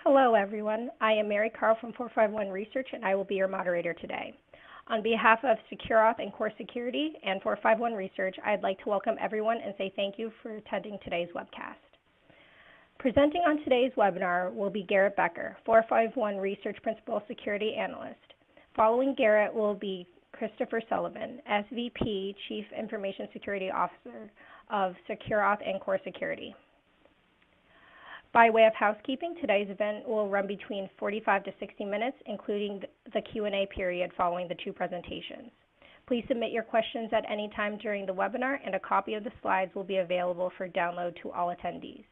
Hello, everyone. I am Mary Carl from 451 Research, and I will be your moderator today. On behalf of SecureAuth and Core Security and 451 Research, I'd like to welcome everyone and say thank you for attending today's webcast. Presenting on today's webinar will be Garrett Bekker, 451 Research Principal Security Analyst. Following Garrett will be Christopher Sullivan, SVP Chief Information Security Officer of SecureAuth and Core Security. By way of housekeeping, today's event will run between 45 to 60 minutes, including the Q&A period following the two presentations. Please submit your questions at any time during the webinar, and a copy of the slides will be available for download to all attendees.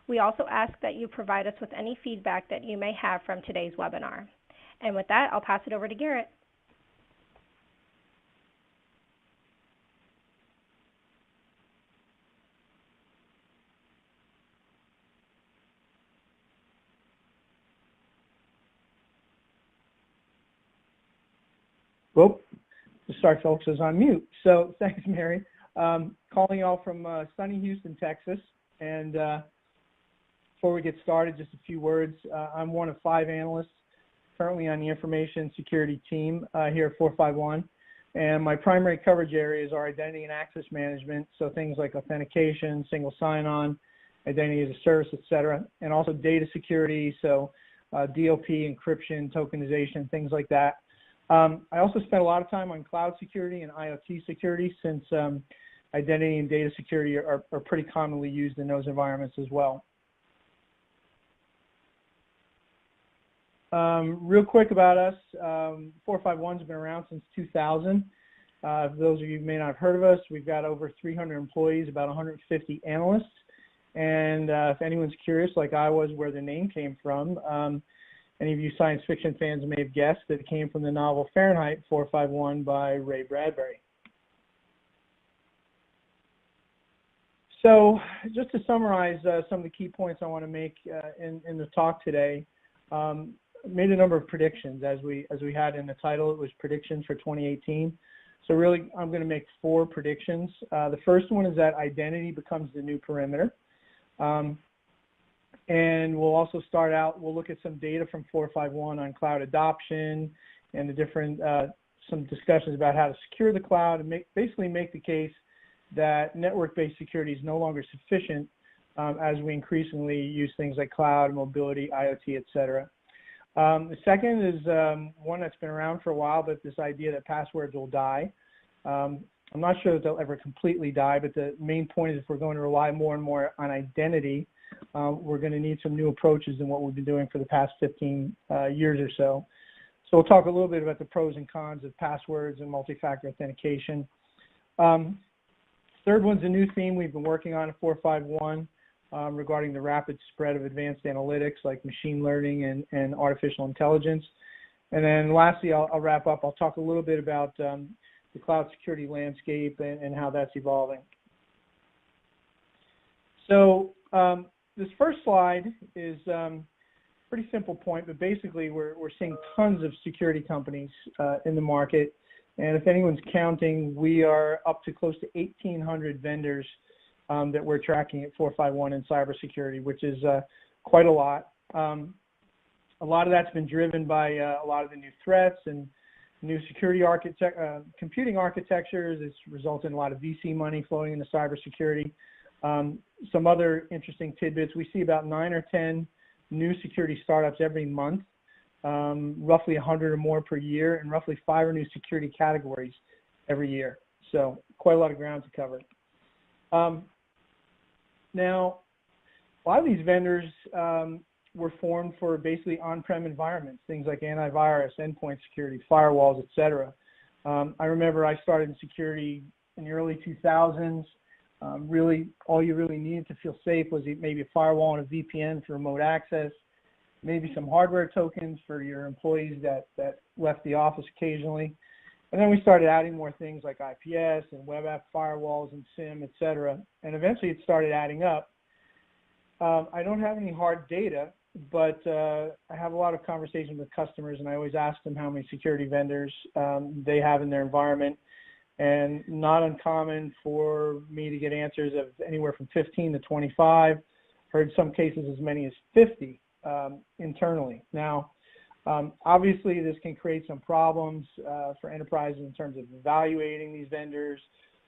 We also ask that you provide us with any feedback that you may have from today's webinar. And with that, I'll pass it over to Garrett. Well, to start, folks, is on mute. So thanks, Mary. Calling y'all from sunny Houston, Texas. And before we get started, just a few words. I'm one of 5 analysts currently on the information security team here at 451. And my primary coverage areas are identity and access management, so things like authentication, single sign-on, identity as a service, et cetera, and also data security, so DLP, encryption, tokenization, things like that. I also spent a lot of time on cloud security and IoT security, since identity and data security are pretty commonly used in those environments as well. Real quick about us, 451's been around since 2000. For those of you who may not have heard of us, we've got over 300 employees, about 150 analysts. And if anyone's curious, like I was, where the name came from, any of you science fiction fans may have guessed that it came from the novel Fahrenheit 451 by Ray Bradbury. So just to summarize some of the key points I want to make in the talk today, made a number of predictions as we had in the title. It was predictions for 2018. So really, I'm going to make 4 predictions. The first one is that identity becomes the new perimeter. And we'll also start out, we'll look at some data from 451 on cloud adoption and the different, some discussions about how to secure the cloud, and basically make the case that network-based security is no longer sufficient as we increasingly use things like cloud, mobility, IoT, et cetera. The second is one that's been around for a while, but this idea that passwords will die. I'm not sure that they'll ever completely die, but the main point is if we're going to rely more and more on identity, we're going to need some new approaches than what we've been doing for the past 15 years or so. So we'll talk a little bit about the pros and cons of passwords and multi-factor authentication. Third one's a new theme we've been working on at 451 regarding the rapid spread of advanced analytics like machine learning and artificial intelligence. And then lastly, I'll wrap up. I'll talk a little bit about the cloud security landscape and how that's evolving. So this first slide is a pretty simple point, but basically we're seeing tons of security companies in the market. And if anyone's counting, we are up to close to 1,800 vendors that we're tracking at 451 in cybersecurity, which is quite a lot. A lot of that's been driven by a lot of the new threats and new security computing architectures. It's resulted in a lot of VC money flowing into cybersecurity. Some other interesting tidbits, we see about 9 or 10 new security startups every month, roughly 100 or more per year, and roughly 5 new security categories every year. So quite a lot of ground to cover. Now, a lot of these vendors were formed for basically on-prem environments, things like antivirus, endpoint security, firewalls, et cetera. I remember I started in security in the early 2000s. Really, all you really needed to feel safe was maybe a firewall and a VPN for remote access, maybe some hardware tokens for your employees that left the office occasionally. And then we started adding more things like IPS and web app firewalls and SIM, et cetera. And eventually it started adding up. I don't have any hard data, but I have a lot of conversations with customers, and I always ask them how many security vendors they have in their environment. And not uncommon for me to get answers of anywhere from 15 to 25. Heard some cases as many as 50 internally. Now, obviously, this can create some problems for enterprises in terms of evaluating these vendors,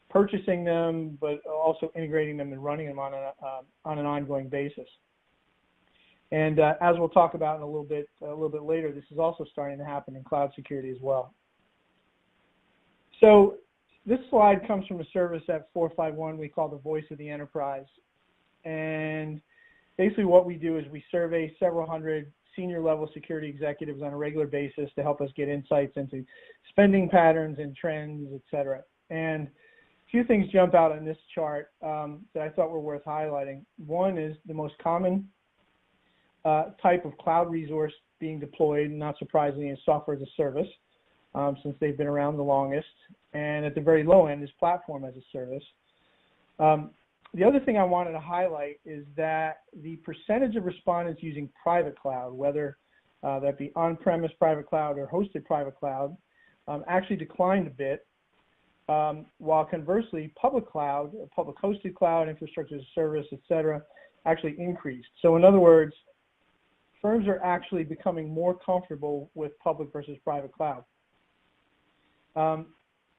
purchasing them, but also integrating them and running them on an ongoing basis. And as we'll talk about in a little bit later, this is also starting to happen in cloud security as well. So this slide comes from a service at 451 we call the Voice of the Enterprise. And basically what we do is we survey several hundred senior level security executives on a regular basis to help us get insights into spending patterns and trends, et cetera. And a few things jump out on this chart that I thought were worth highlighting. One is the most common type of cloud resource being deployed, not surprisingly, is software as a service, since they've been around the longest. And at the very low end is platform as a service. The other thing I wanted to highlight is that the percentage of respondents using private cloud, whether that be on-premise private cloud or hosted private cloud, actually declined a bit, while conversely, public cloud, public hosted cloud, infrastructure as a service, et cetera, actually increased. So in other words, firms are actually becoming more comfortable with public versus private cloud.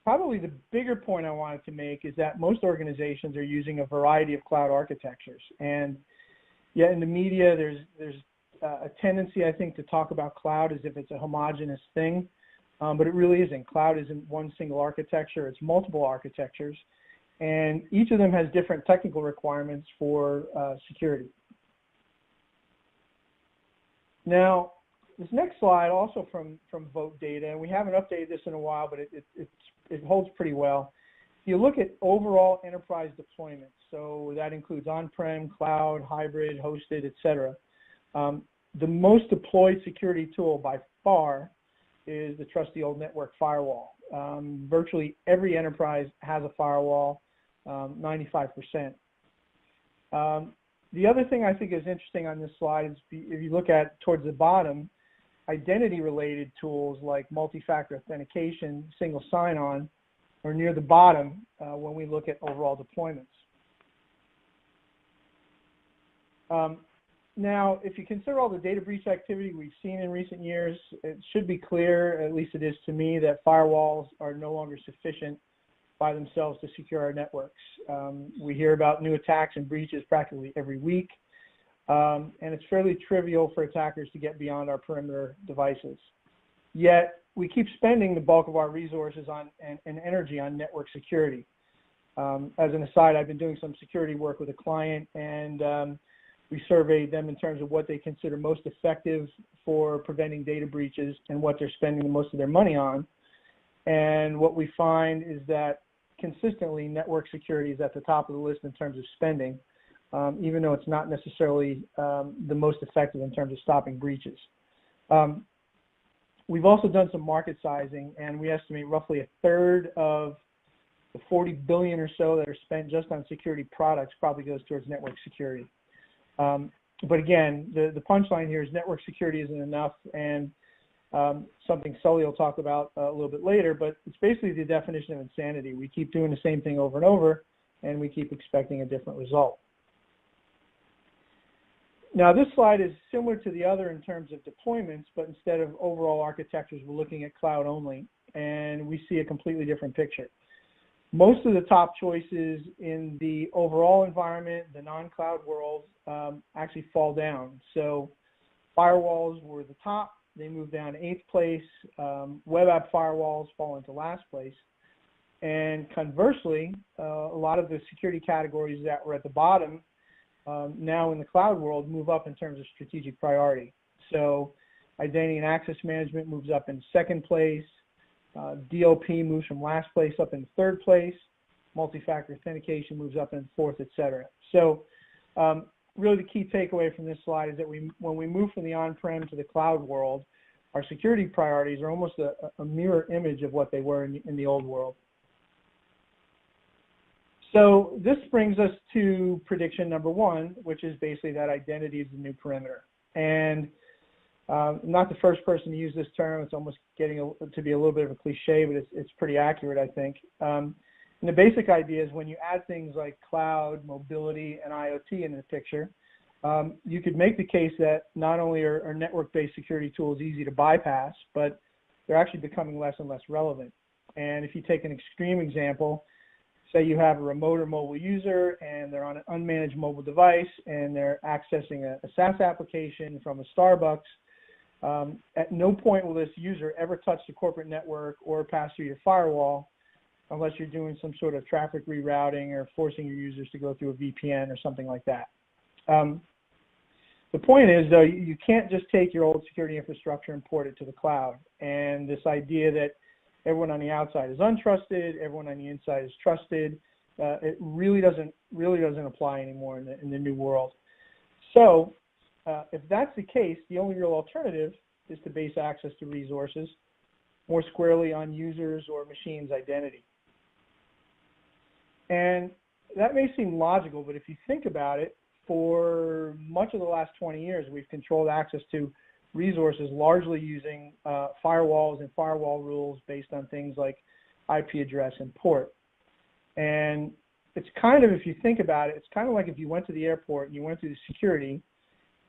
Probably the bigger point I wanted to make is that most organizations are using a variety of cloud architectures. And yet in the media, there's a tendency, I think, to talk about cloud as if it's a homogeneous thing, but it really isn't. Cloud isn't one single architecture, it's multiple architectures. And each of them has different technical requirements for security. Now, this next slide, also from Vote Data, and we haven't updated this in a while, but it holds pretty well. You look at overall enterprise deployments, so that includes on-prem, cloud, hybrid, hosted, et cetera. The most deployed security tool by far is the trusty old network firewall. Virtually every enterprise has a firewall, 95%. The other thing I think is interesting on this slide is if you look at towards the bottom, identity-related tools like multi-factor authentication, single sign-on, are near the bottom when we look at overall deployments. Now, if you consider all the data breach activity we've seen in recent years, it should be clear, at least it is to me, that firewalls are no longer sufficient by themselves to secure our networks. We hear about new attacks and breaches practically every week. And it's fairly trivial for attackers to get beyond our perimeter devices. Yet, we keep spending the bulk of our resources and energy on network security. As an aside, I've been doing some security work with a client, and we surveyed them in terms of what they consider most effective for preventing data breaches and what they're spending most of their money on. And what we find is that consistently network security is at the top of the list in terms of spending. Even though it's not necessarily the most effective in terms of stopping breaches. We've also done some market sizing, and we estimate roughly a third of the $40 billion or so that are spent just on security products probably goes towards network security. But again, the punchline here is network security isn't enough, and something Sully will talk about a little bit later, but it's basically the definition of insanity. We keep doing the same thing over and over, and we keep expecting a different result. Now, this slide is similar to the other in terms of deployments, but instead of overall architectures, we're looking at cloud only, and we see a completely different picture. Most of the top choices in the overall environment, the non-cloud world, actually fall down. So firewalls were the top, they moved down to 8th place, web app firewalls fall into last place, and conversely, a lot of the security categories that were at the bottom now in the cloud world move up in terms of strategic priority. So identity and access management moves up in 2nd place, DLP moves from last place up in 3rd place, multi-factor authentication moves up in 4th, et cetera. So really the key takeaway from this slide is that when we move from the on-prem to the cloud world, our security priorities are almost a mirror image of what they were in the old world. So this brings us to prediction number 1, which is basically that identity is the new perimeter. And I'm not the first person to use this term. It's almost getting to be a little bit of a cliche, but it's pretty accurate, I think. And the basic idea is when you add things like cloud, mobility, and IoT in the picture, You could make the case that not only are network-based security tools easy to bypass, but they're actually becoming less and less relevant. And if you take an extreme example, say you have a remote or mobile user and they're on an unmanaged mobile device and they're accessing a SaaS application from a Starbucks, at no point will this user ever touch the corporate network or pass through your firewall unless you're doing some sort of traffic rerouting or forcing your users to go through a VPN or something like that. The point is, though, you can't just take your old security infrastructure and port it to the cloud. And this idea that everyone on the outside is untrusted, everyone on the inside is trusted, it really doesn't apply anymore in the new world. So if that's the case, the only real alternative is to base access to resources more squarely on users or machines' identity. And that may seem logical, but if you think about it, for much of the last 20 years, we've controlled access to resources largely using firewalls and firewall rules based on things like IP address and port. And it's kind of, if you think about it, it's kind of like if you went to the airport and you went through the security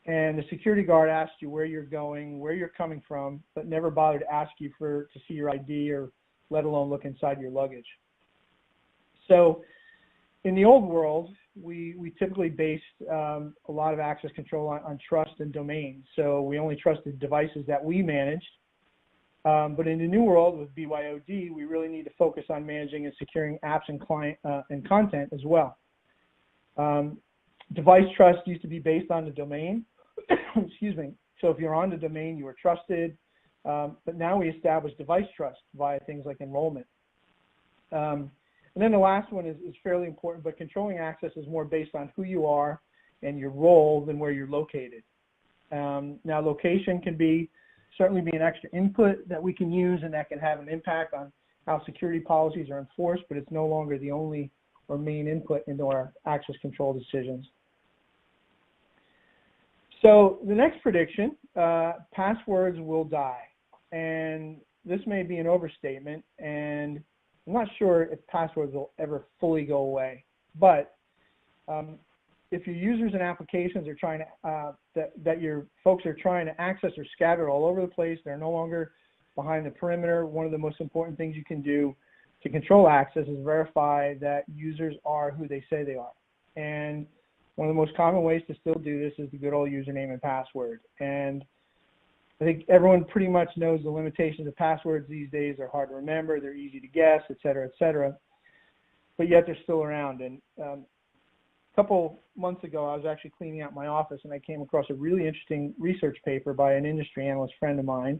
and the security guard asked you where you're going, where you're coming from, but never bothered to ask you to see your ID or let alone look inside your luggage. So in the old world, we typically based a lot of access control on trust and domain. So we only trusted devices that we managed. But in the new world with BYOD, we really need to focus on managing and securing apps and client and content as well. Device trust used to be based on the domain. Excuse me. So if you're on the domain, you were trusted. But now we establish device trust via things like enrollment. And then the last one is fairly important, but controlling access is more based on who you are and your role than where you're located. Now, location can certainly be an extra input that we can use, and that can have an impact on how security policies are enforced, but it's no longer the only or main input into our access control decisions. So the next prediction, passwords will die. And this may be an overstatement, and I'm not sure if passwords will ever fully go away, but if your users and applications are trying to, that your folks are trying to access are scattered all over the place, they're no longer behind the perimeter, one of the most important things you can do to control access is verify that users are who they say they are. And one of the most common ways to still do this is the good old username and password. And I think everyone pretty much knows the limitations of passwords these days. They're hard to remember, they're easy to guess, et cetera, but yet they're still around. And a couple months ago, I was actually cleaning out my office and I came across a really interesting research paper by an industry analyst friend of mine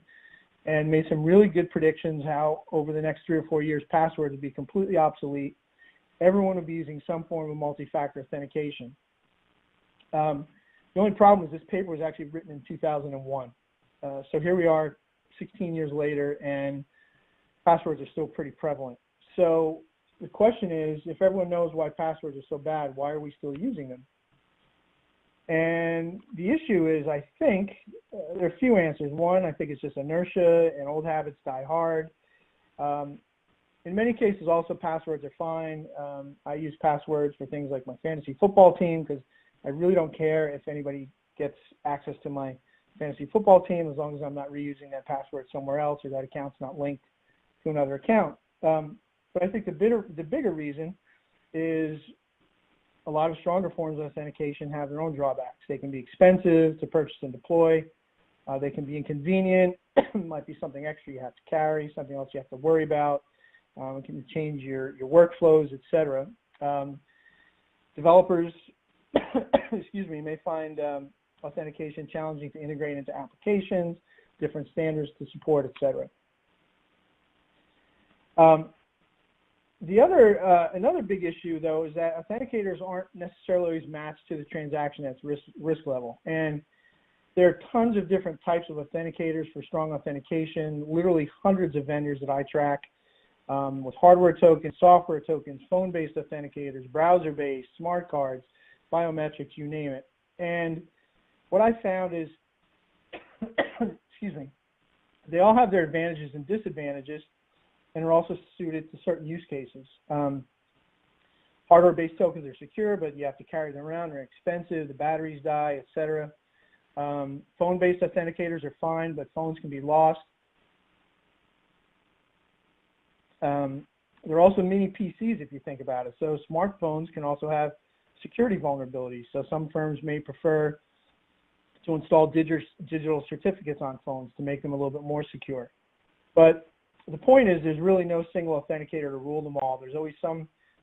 and made some really good predictions how over the next 3 or 4 years, passwords would be completely obsolete. Everyone would be using some form of multi-factor authentication. The only problem is this paper was actually written in 2001. So here we are 16 years later and passwords are still pretty prevalent. So the question is, if everyone knows why passwords are so bad, why are we still using them? And the issue is, I think, there are a few answers. One, I think it's just inertia and old habits die hard. In many cases, also, passwords are fine. I use passwords for things like my fantasy football team because I really don't care if anybody gets access to my fantasy football team as long as I'm not reusing that password somewhere else or that account's not linked to another account. But I think the bigger reason is a lot of stronger forms of authentication have their own drawbacks. They can be expensive to purchase and deploy. They can be inconvenient. It might be something extra you have to carry, something else you have to worry about. It can change your workflows, et cetera. Developers excuse me, may find authentication challenging to integrate into applications, different standards to support, et cetera. Another big issue, though, is that authenticators aren't necessarily always matched to the transaction at risk level. And there are tons of different types of authenticators for strong authentication, literally hundreds of vendors that I track with hardware tokens, software tokens, phone-based authenticators, browser-based, smart cards, biometrics, you name it. And what I found is, excuse me, they all have their advantages and disadvantages and are also suited to certain use cases. Hardware-based tokens are secure, but you have to carry them around. They're expensive. The batteries die, etc. Phone-based authenticators are fine, but phones can be lost. There are also mini PCs if you think about it. So smartphones can also have security vulnerabilities. So some firms may prefer to install digital certificates on phones to make them a little bit more secure. But the point is there's really no single authenticator to rule them all. There's always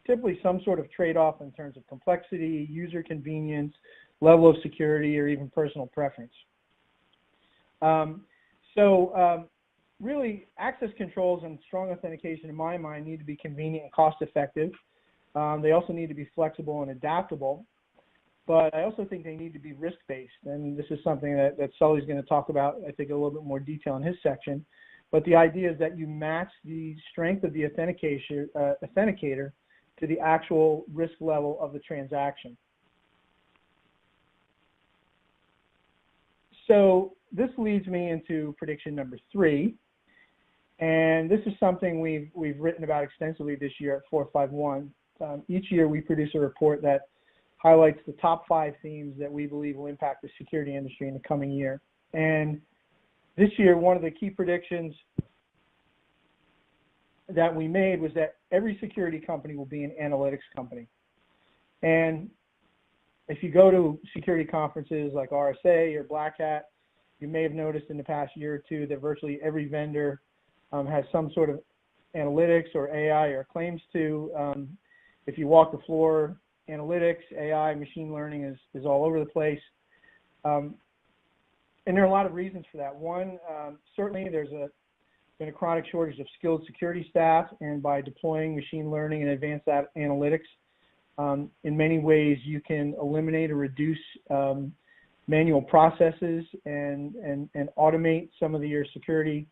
typically some sort of trade-off in terms of complexity, user convenience, level of security, or even personal preference. Really, access controls and strong authentication, in my mind, need to be convenient and cost-effective. They also need to be flexible and adaptable. But I also think they need to be risk-based. And this is something that Sully's going to talk about, I think, a little bit more detail in his section. But the idea is that you match the strength of the authenticator to the actual risk level of the transaction. So this leads me into prediction number 3. And this is something we've written about extensively this year at 451. Each year we produce a report that highlights the top 5 themes that we believe will impact the security industry in the coming year. And this year, one of the key predictions that we made was that every security company will be an analytics company. And if you go to security conferences like RSA or Black Hat, you may have noticed in the past year or two that virtually every vendor has some sort of analytics or AI or claims to. If you walk the floor, analytics, AI, machine learning is all over the place. And there are a lot of reasons for that. One, certainly there's been a chronic shortage of skilled security staff, and by deploying machine learning and advanced analytics, in many ways you can eliminate or reduce manual processes and automate some of your security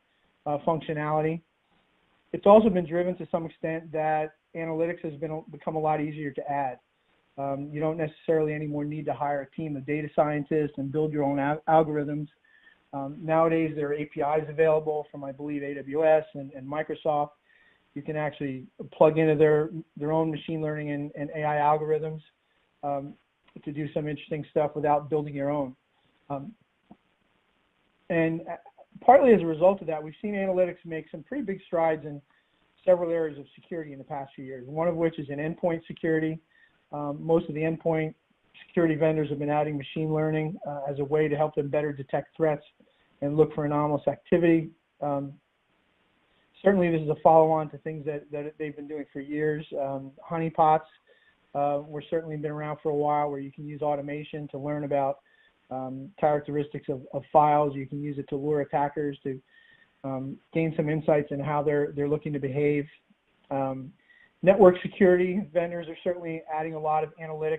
functionality. It's also been driven to some extent that analytics has become a lot easier to add. You don't necessarily anymore need to hire a team of data scientists and build your own algorithms. Nowadays, there are APIs available from, I believe, AWS and Microsoft. You can actually plug into their own machine learning and AI algorithms to do some interesting stuff without building your own. And partly as a result of that, we've seen analytics make some pretty big strides in several areas of security in the past few years, one of which is in endpoint security. Most of the endpoint security vendors have been adding machine learning as a way to help them better detect threats and look for anomalous activity. Certainly, this is a follow-on to things that they've been doing for years. Honeypots were certainly been around for a while, where you can use automation to learn about characteristics of files. You can use it to lure attackers to gain some insights in how they're looking to behave. Network security vendors are certainly adding a lot of analytics,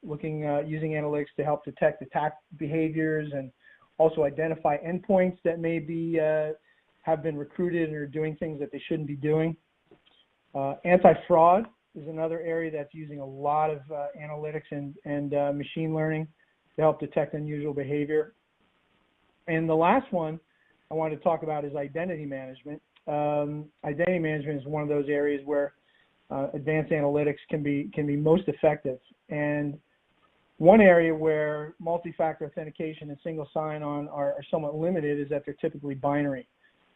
using analytics to help detect attack behaviors and also identify endpoints that may be have been recruited and are doing things that they shouldn't be doing. Anti-fraud is another area that's using a lot of analytics and machine learning to help detect unusual behavior. And the last one I wanted to talk about is identity management. Identity management is one of those areas where advanced analytics can be most effective. And one area where multi-factor authentication and single sign-on are somewhat limited is that they're typically binary.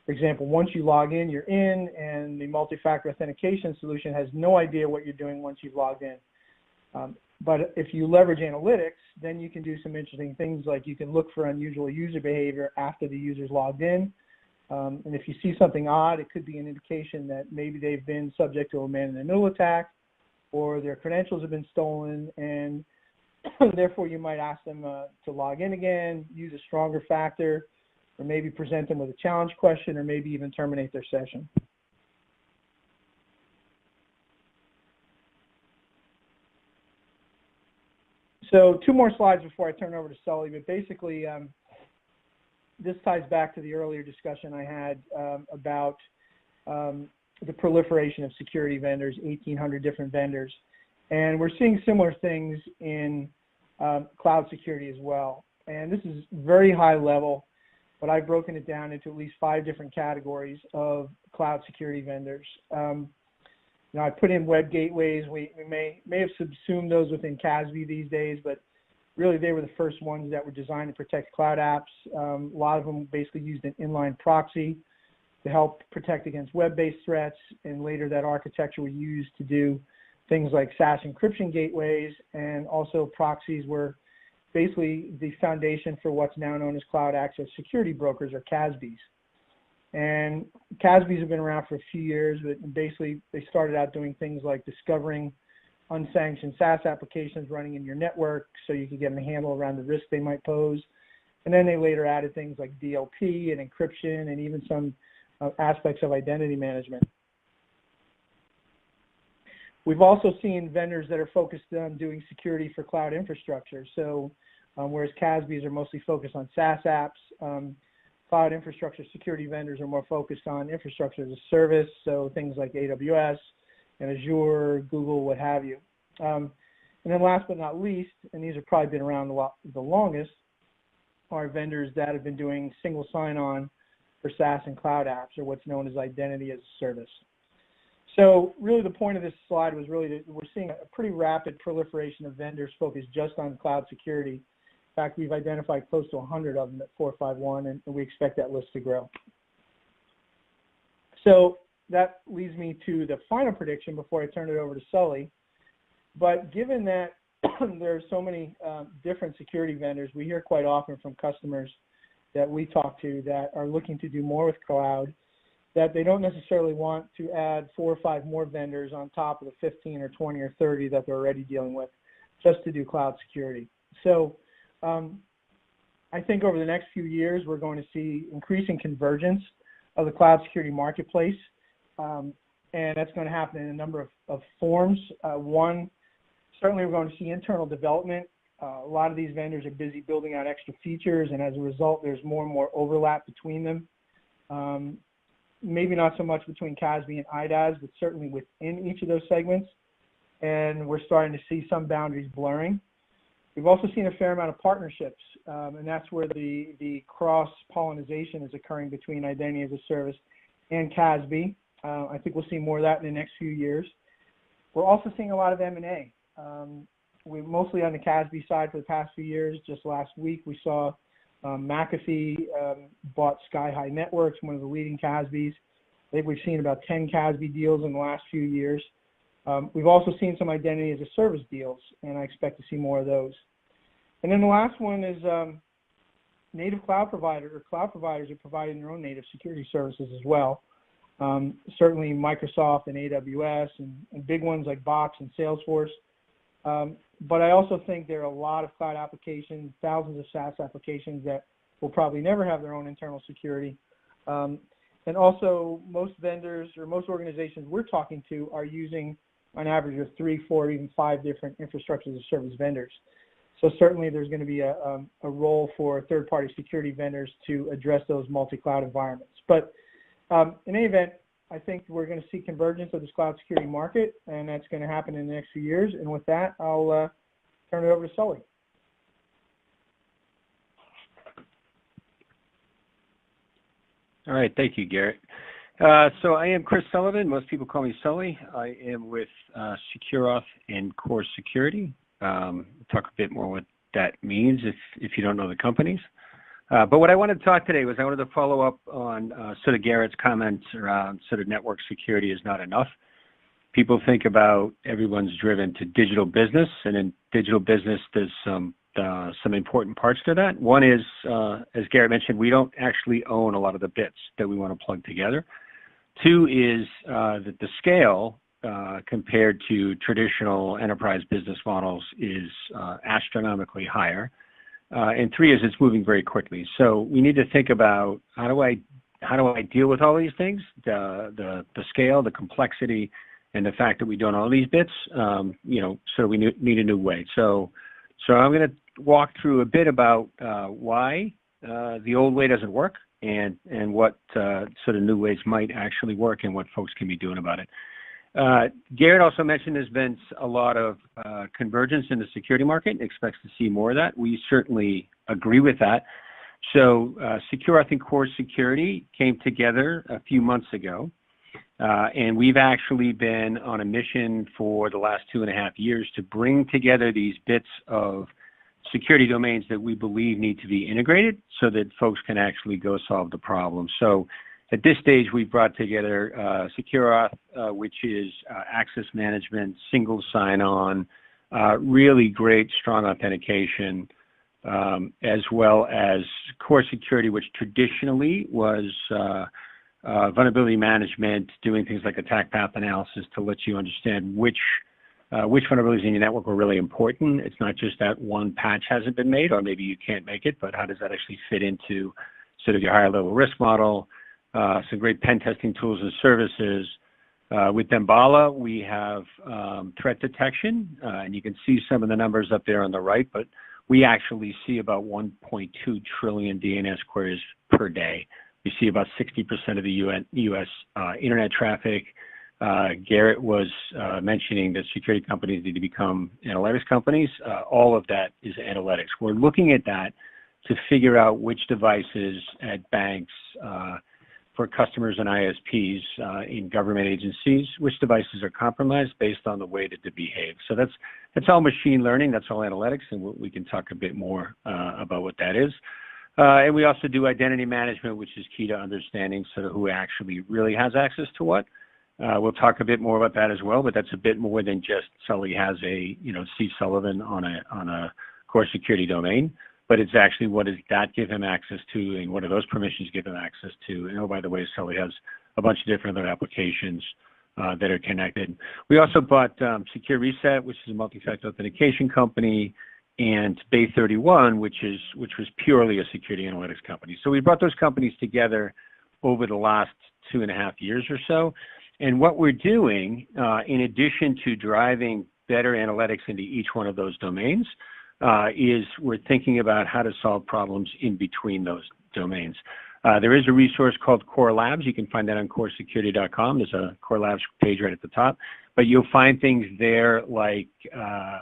For example, once you log in, you're in, and the multi-factor authentication solution has no idea what you're doing once you've logged in. But if you leverage analytics, then you can do some interesting things, like you can look for unusual user behavior after the user's logged in. And if you see something odd, it could be an indication that maybe they've been subject to a man-in-the-middle attack, or their credentials have been stolen, and therefore you might ask them to log in again, use a stronger factor, or maybe present them with a challenge question, or maybe even terminate their session. So 2 more slides before I turn over to Sully, but basically this ties back to the earlier discussion I had about the proliferation of security vendors, 1,800 different vendors. And we're seeing similar things in cloud security as well. And this is very high level, but I've broken it down into at least 5 different categories of cloud security vendors. I put in web gateways. We may have subsumed those within CASB these days, but really they were the first ones that were designed to protect cloud apps. A lot of them basically used an inline proxy to help protect against web-based threats, and later that architecture was used to do things like SaaS encryption gateways, and also proxies were basically the foundation for what's now known as cloud access security brokers, or CASBs. And CASBs have been around for a few years, but basically they started out doing things like discovering unsanctioned SaaS applications running in your network so you could get a handle around the risk they might pose. And then they later added things like DLP and encryption and even some aspects of identity management. We've also seen vendors that are focused on doing security for cloud infrastructure. So whereas CASBs are mostly focused on SaaS apps, cloud infrastructure security vendors are more focused on infrastructure as a service, so things like AWS and Azure, Google, what have you. And then last but not least, and these have probably been around the longest, are vendors that have been doing single sign-on for SaaS and cloud apps, or what's known as identity as a service. So really the point of this slide was really that we're seeing a pretty rapid proliferation of vendors focused just on cloud security. In fact, we've identified close to 100 of them at 451, and we expect that list to grow. So that leads me to the final prediction before I turn it over to Sully. But given that there are so many different security vendors, we hear quite often from customers that we talk to that are looking to do more with cloud, that they don't necessarily want to add 4 or 5 more vendors on top of the 15 or 20 or 30 that they're already dealing with just to do cloud security. So I think over the next few years, we're going to see increasing convergence of the cloud security marketplace, and that's going to happen in a number of forms. One, certainly we're going to see internal development. A lot of these vendors are busy building out extra features, and as a result, there's more and more overlap between them. Maybe not so much between CASB and IDaaS, but certainly within each of those segments, and we're starting to see some boundaries blurring. We've also seen a fair amount of partnerships, and that's where the cross-pollination is occurring between identity as a service and CASB. I think we'll see more of that in the next few years. We're also seeing a lot of M&A. We're mostly on the CASB side for the past few years. Just last week, we saw McAfee bought Sky High Networks, one of the leading CASBs. I think we've seen about 10 CASB deals in the last few years. We've also seen some identity as a service deals, and I expect to see more of those. And then the last one is native cloud providers, or cloud providers are providing their own native security services as well. Certainly Microsoft and AWS and big ones like Box and Salesforce. But I also think there are a lot of cloud applications, thousands of SaaS applications that will probably never have their own internal security. And also most vendors or most organizations we're talking to are using on average of 3, 4, even 5 different infrastructure as a service vendors. So certainly there's going to be a role for third-party security vendors to address those multi-cloud environments. But in any event, I think we're going to see convergence of this cloud security market, and that's going to happen in the next few years. And with that, I'll turn it over to Sully. All right, thank you, Garrett. So I am Chris Sullivan. Most people call me Sully. I am with SecureAuth and Core Security. Talk a bit more what that means if you don't know the companies. But what I wanted to talk today was I wanted to follow up on sort of Garrett's comments around sort of network security is not enough. People think about everyone's driven to digital business, and in digital business there's some important parts to that. One is, as Garrett mentioned, we don't actually own a lot of the bits that we want to plug together. 2 is that the scale compared to traditional enterprise business models is astronomically higher. And 3 is it's moving very quickly. So we need to think about how do I deal with all these things, the scale, the complexity, and the fact that we don't own these bits. So we need a new way. So I'm going to walk through a bit about why the old way doesn't work and what sort of new ways might actually work and what folks can be doing about it. Garrett also mentioned there's been a lot of convergence in the security market, expects to see more of that. We certainly agree with that. So SecureAuth and Core Security came together a few months ago. And we've actually been on a mission for the last 2.5 years to bring together these bits of security domains that we believe need to be integrated so that folks can actually go solve the problem. So at this stage, we've brought together SecureAuth, which is access management, single sign-on, really great, strong authentication, as well as core security, which traditionally was vulnerability management, doing things like attack path analysis to let you understand which vulnerabilities in your network were really important. It's not just that one patch hasn't been made, or maybe you can't make it, but how does that actually fit into sort of your higher level risk model? Some great pen testing tools and services. With Dembala, we have threat detection, and you can see some of the numbers up there on the right, but we actually see about 1.2 trillion DNS queries per day. We see about 60% of the U.S. Internet traffic. Garrett was mentioning that security companies need to become analytics companies. All of that is analytics. We're looking at that to figure out which devices at banks, for customers and ISPs in government agencies, which devices are compromised based on the way that they behave. So that's all machine learning, that's all analytics, and we can talk a bit more about what that is. And we also do identity management, which is key to understanding sort of who actually really has access to what. We'll talk a bit more about that as well, but that's a bit more than just Sully has a, C. Sullivan on a core security domain. But it's actually what does that give him access to, and what do those permissions give him access to? And oh, by the way, Sully has a bunch of different other applications that are connected. We also bought Secure Reset, which is a multi-factor authentication company, and Bay31, which was purely a security analytics company. So we brought those companies together over the last 2.5 years or so. And what we're doing, in addition to driving better analytics into each one of those domains, is we're thinking about how to solve problems in between those domains. There is a resource called Core Labs. You can find that on coresecurity.com. There's a Core Labs page right at the top. But you'll find things there like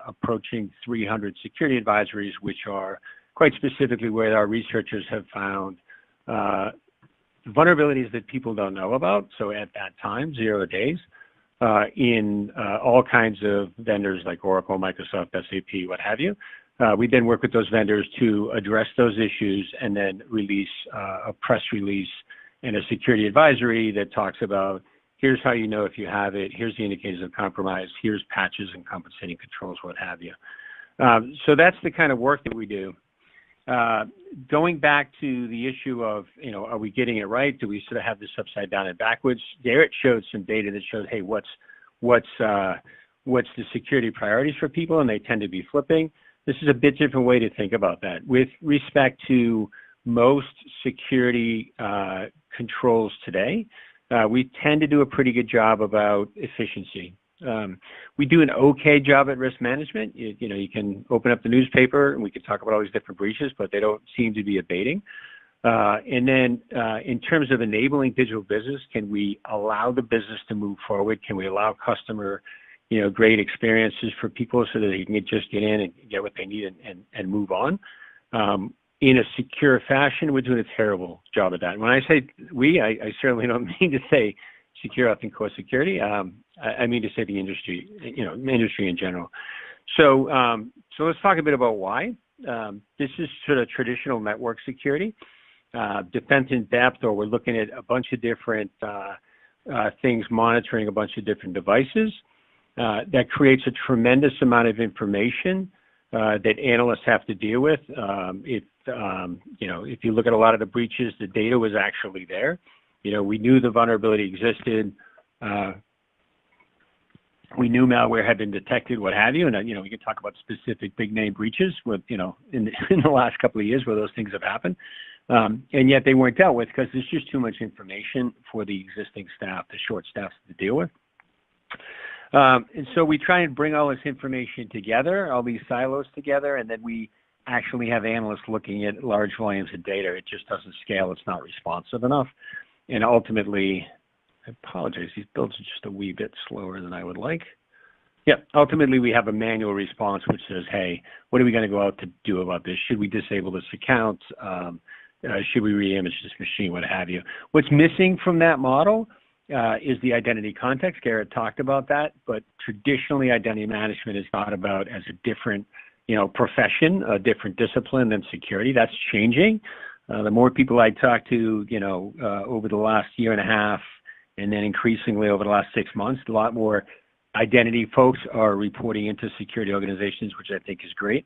approaching 300 security advisories, which are quite specifically where our researchers have found vulnerabilities that people don't know about. So at that time, 0 days, in all kinds of vendors like Oracle, Microsoft, SAP, what have you. We then work with those vendors to address those issues and then release a press release and a security advisory that talks about, here's how you know if you have it, here's the indicators of compromise, here's patches and compensating controls, what have you. So that's the kind of work that we do. Going back to the issue of, are we getting it right? Do we sort of have this upside down and backwards? Garrett showed some data that showed, hey, what's the security priorities for people, and they tend to be flipping. This is a bit different way to think about that. With respect to most security controls today, we tend to do a pretty good job about efficiency. We do an okay job at risk management. You can open up the newspaper and we can talk about all these different breaches, but they don't seem to be abating. And then in terms of enabling digital business, can we allow the business to move forward? Can we allow customer great experiences for people so that they can just get in and get what they need and move on? In a secure fashion, we're doing a terrible job at that. When I say we, I certainly don't mean to say SecureAuth and Core Security. I mean to say the industry, industry in general. So let's talk a bit about why. This is sort of traditional network security. Defense in depth, or we're looking at a bunch of different things, monitoring a bunch of different devices. That creates a tremendous amount of information that analysts have to deal with. If you look at a lot of the breaches, the data was actually there. We knew the vulnerability existed. We knew malware had been detected, what have you, and we can talk about specific big name breaches with in the last couple of years where those things have happened, and yet they weren't dealt with because there's just too much information for the existing staff, the short staffs to deal with. And so we try and bring all this information together, all these silos together, and then we actually have analysts looking at large volumes of data. It just doesn't scale. It's not responsive enough. And ultimately, I apologize, these builds are just a wee bit slower than I would like. Yeah, ultimately we have a manual response which says, hey, what are we going to go out to do about this? Should we disable this account? Should we re-image this machine, what have you? What's missing from that model is the identity context. Garrett talked about that, but traditionally identity management is thought about as a different, profession, a different discipline than security. That's changing. The more people I talk to, over the last year and a half, and then increasingly over the last 6 months, a lot more identity folks are reporting into security organizations, which I think is great.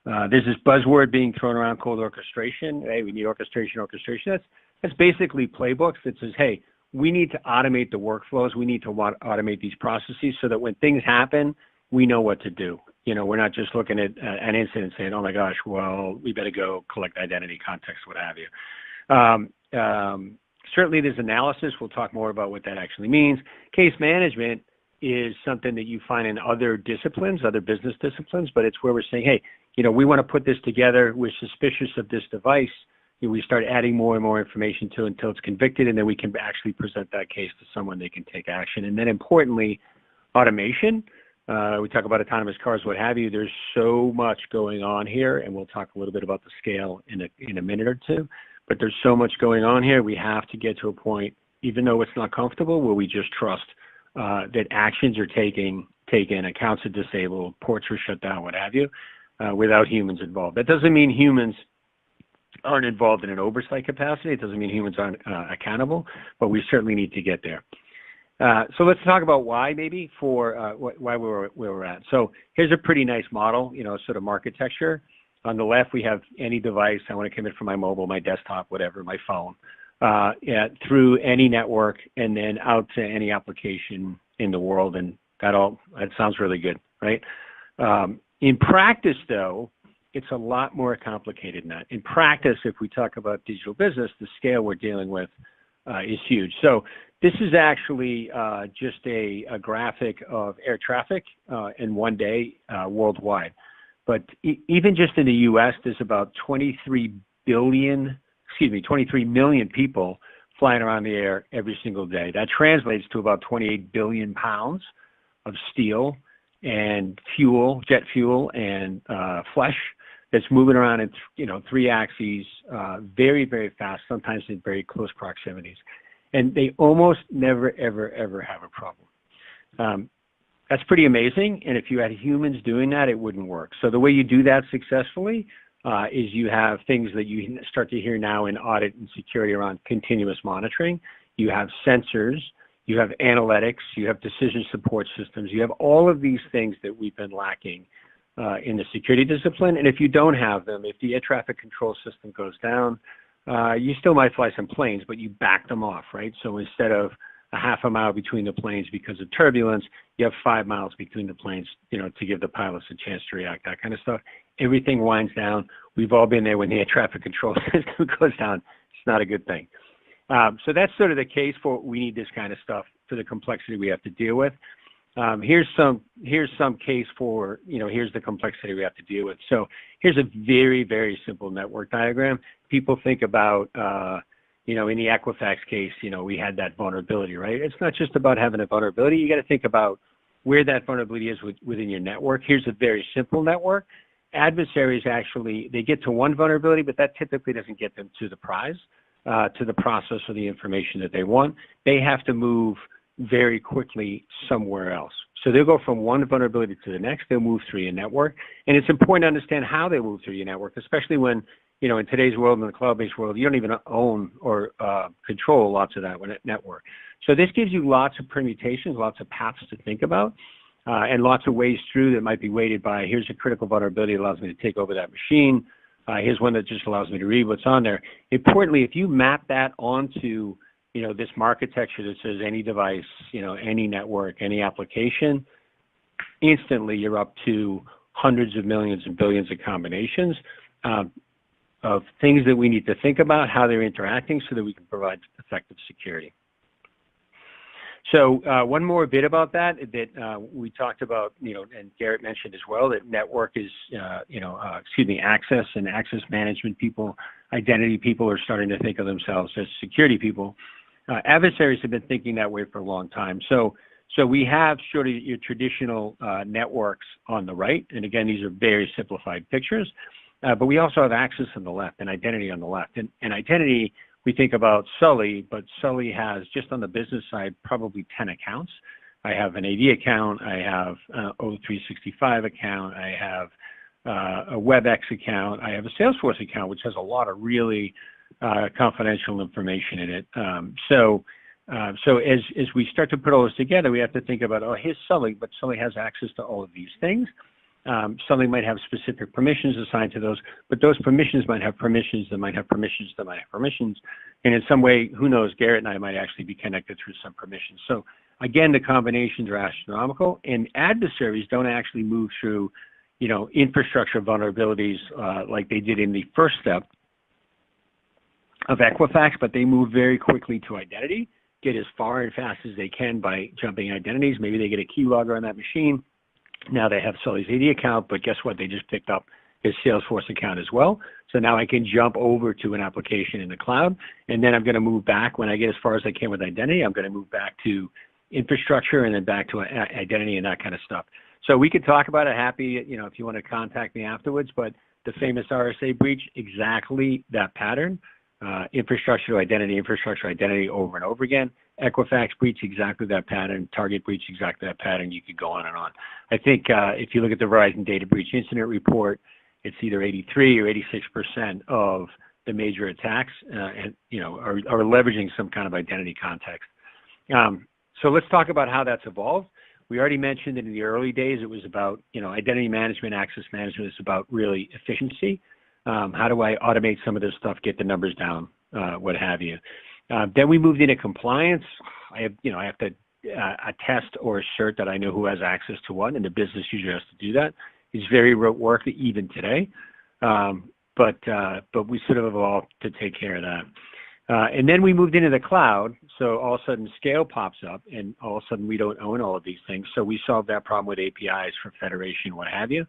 There's this buzzword being thrown around called orchestration. Hey, we need orchestration. That's basically playbooks that says, hey, we need to automate the workflows. We need to automate these processes so that when things happen, we know what to do. We're not just looking at an incident saying, oh my gosh, well, we better go collect identity context, what have you. Certainly there's analysis. We'll talk more about what that actually means. Case management is something that you find in other disciplines, other business disciplines, but it's where we're saying, hey, we want to put this together. We're suspicious of this device. We start adding more and more information to it until it's convicted, and then we can actually present that case to someone they can take action. And then importantly, automation. We talk about autonomous cars, what have you. There's so much going on here, and we'll talk a little bit about the scale in a minute or two. But there's so much going on here. We have to get to a point, even though it's not comfortable, where we just trust that actions are taken, accounts are disabled, ports are shut down, what have you, without humans involved. That doesn't mean humans aren't involved in an oversight capacity. It doesn't mean humans aren't accountable, but we certainly need to get there. So let's talk about why, maybe, for why where we're at. So here's a pretty nice model, sort of architecture. On the left, we have any device. I want to commit from my mobile, my desktop, whatever, my phone, through any network, and then out to any application in the world. And that sounds really good, right? In practice, though, it's a lot more complicated than that. In practice, if we talk about digital business, the scale we're dealing with is huge. So this is actually just a graphic of air traffic in one day worldwide. But even just in the U.S., there's about 23 million people flying around the air every single day. That translates to about 28 billion pounds of steel and fuel, jet fuel, and flesh that's moving around in, three axes, very, very fast, sometimes in very close proximities. And they almost never, ever, ever have a problem. That's pretty amazing. And if you had humans doing that, it wouldn't work. So the way you do that successfully is you have things that you start to hear now in audit and security around continuous monitoring. You have sensors, you have analytics, you have decision support systems. You have all of these things that we've been lacking in the security discipline. And if you don't have them, if the air traffic control system goes down, you still might fly some planes, but you back them off, right? So instead of a half a mile between the planes because of turbulence, you have 5 miles between the planes, to give the pilots a chance to react, that kind of stuff. Everything winds down. We've all been there when the air traffic control system goes down. It's not a good thing. So that's sort of the case for we need this kind of stuff for the complexity we have to deal with. Here's some case for, here's the complexity we have to deal with. So here's a very, very simple network diagram. People think about, in the Equifax case, we had that vulnerability, right? It's not just about having a vulnerability. You got to think about where that vulnerability is within your network. Here's a very simple network. Adversaries actually, they get to one vulnerability, but that typically doesn't get them to the prize, to the process or the information that they want. They have to move very quickly somewhere else. So they'll go from one vulnerability to the next. They'll move through your network. And it's important to understand how they move through your network, especially when, in today's world, in the cloud-based world, you don't even own or control lots of that network. So this gives you lots of permutations, lots of paths to think about, and lots of ways through that might be weighted by, here's a critical vulnerability that allows me to take over that machine. Here's one that just allows me to read what's on there. Importantly, if you map that onto this architecture that says any device, any network, any application, instantly you're up to hundreds of millions and billions of combinations of things that we need to think about, how they're interacting so that we can provide effective security. So one more bit about that we talked about, and Garrett mentioned as well, that network is, access and access management people, identity people are starting to think of themselves as security people. Adversaries have been thinking that way for a long time. So we have sort of your traditional networks on the right. And again, these are very simplified pictures. But we also have access on the left and identity on the left. And identity, we think about Sully, but Sully has, just on the business side, probably 10 accounts. I have an AD account, I have an O365 account, I have a WebEx account, I have a Salesforce account, which has a lot of really confidential information in it. So as we start to put all this together, we have to think about, oh, here's Sully, but Sully has access to all of these things. Sully might have specific permissions assigned to those, but those permissions might have permissions that might have permissions that might have permissions. And in some way, who knows, Garrett and I might actually be connected through some permissions. So again, the combinations are astronomical, and adversaries don't actually move through, infrastructure vulnerabilities like they did in the first step of Equifax, but they move very quickly to identity, get as far and fast as they can by jumping identities. Maybe they get a keylogger on that machine. Now they have Sully's AD account, but guess what? They just picked up his Salesforce account as well. So now I can jump over to an application in the cloud, and then I'm going to move back. When I get as far as I can with identity, I'm going to move back to infrastructure and then back to identity and that kind of stuff. So we could talk about it, happy, if you want to contact me afterwards, but the famous RSA breach, exactly that pattern. Infrastructure to identity over and over again. Equifax breach, exactly that pattern. Target breach, exactly that pattern. You could go on and on. I think if you look at the Verizon data breach incident report, it's either 83 or 86% of the major attacks, are leveraging some kind of identity context. So let's talk about how that's evolved. We already mentioned that in the early days, it was about, identity management, access management. It's about really efficiency. How do I automate some of this stuff, get the numbers down, what have you. Then we moved into compliance. I have to attest or assert that I know who has access to what, and the business user has to do that. It's very rote work even today, but we sort of evolved to take care of that. And then we moved into the cloud, so all of a sudden scale pops up, and all of a sudden we don't own all of these things. So we solved that problem with APIs for federation, what have you.